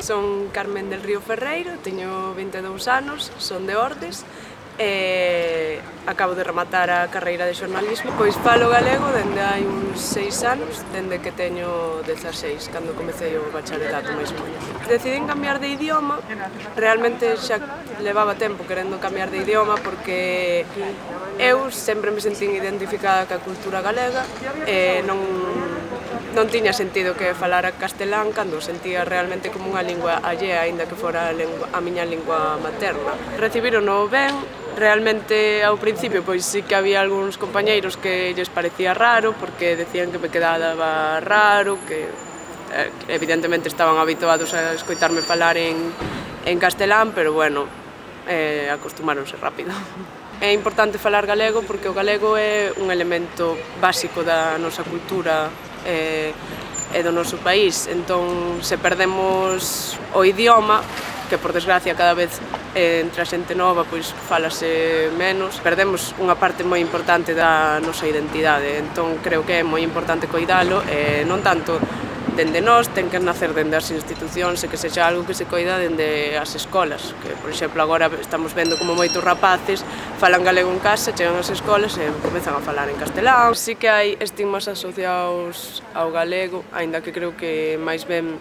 Son Carmen del Río Ferreiro, teño 22 anos, son de Ordes, acabo de rematar a carreira de xornalismo. Pois falo galego dende hai uns 6 anos, dende que teño 16, cando comecei o bacharelato mesmo. Decidín cambiar de idioma, realmente xa levaba tempo querendo cambiar de idioma porque eu sempre me sentín identificada ca cultura galega e non tiña sentido que falara castelán cando sentía realmente como unha lingua allea, aínda que fora a miña lingua materna. Recibírono ben, realmente ao principio pois sí que había algúns compañeiros que lles parecía raro porque decían que me quedaba raro, que evidentemente estaban habituados a escoitarme falar en castelán, pero bueno, acostumáronse rápido. É importante falar galego porque o galego é un elemento básico da nosa cultura e do noso país, entón se perdemos o idioma, que por desgracia cada vez entre a xente nova pois falase menos, perdemos unha parte moi importante da nosa identidade, entón creo que é moi importante coidalo e non tanto dende nós, ten que nacer dende as institucións e que sexa algo que se coida dende as escolas, que por exemplo agora estamos vendo como moitos rapaces falan galego en casa, chegan ás escolas e comezan a falar en castelán. Si que hai estigmas asociados ao galego, aínda que creo que máis ben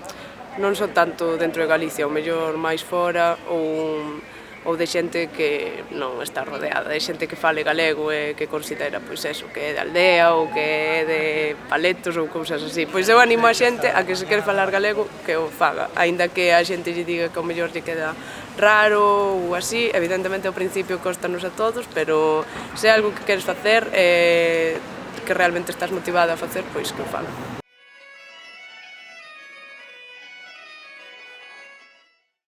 non son tanto dentro de Galicia, ou mellor máis fora, ou de xente que non está rodeada, de xente que fale galego e que considera pois eso, que é de aldea ou que é de paletos ou cousas así. Pois eu animo a xente a que se quere falar galego que o faga, aínda que a xente lle diga que ao mellor lle queda raro ou así, evidentemente ao principio costanos a todos, pero se é algo que queres facer que realmente estás motivada a facer, pois que o faga.